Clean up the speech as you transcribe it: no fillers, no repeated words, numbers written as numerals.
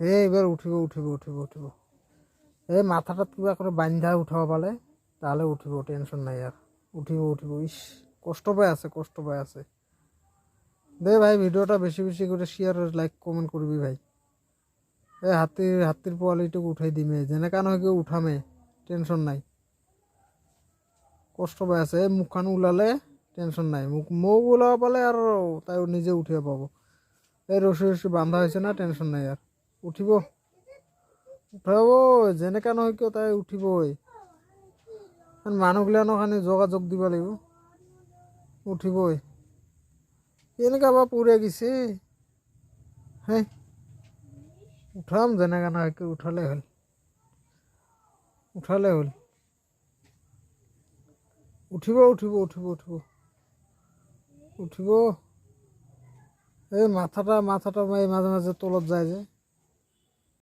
এইবাৰ উঠিব উঠিব উঠিব উঠিব এই মাথাটাত কিবা করে বান্ধা উঠাব পালে তাহলে উঠিব, টেনশন নাই আর। উঠিব উঠিব। ইস, কষ্ট পাই আছে। দে ভাই, ভিডিওটা বেশি বেশি করে শেয়ার লাইক কমেন্ট করবি ভাই। এই হাতির পোৱালিটোক উঠাই দিমে, যেনেকা নহয় কেউ উঠামে, টেনশন নাই। কষ্ট পাই আছে, এই মুখখন ওলালে টেনশন নাই। মুখ ওলাব পালে আর তাই নিজে উঠিব পাব। এই রশি রশি বান্ধা হয়েছে না, টেনশন নাই আর। উঠিব উঠাব, যেনেকা নহয় কিয় তাই উঠিবই। মানুহগিলানো খানি যোগাযোগ দিব লাগিব, উঠিবই। এনেকা বা পড়ে গেছে। হ্যাঁ, উঠাম, যেনেকা নহয় কি উঠালে হল, উঠালে হল। উঠিব উঠিব উঠিব উঠিব উঠিব। এই মাথাটা এই মাঝে মাঝে তলত যায় যে।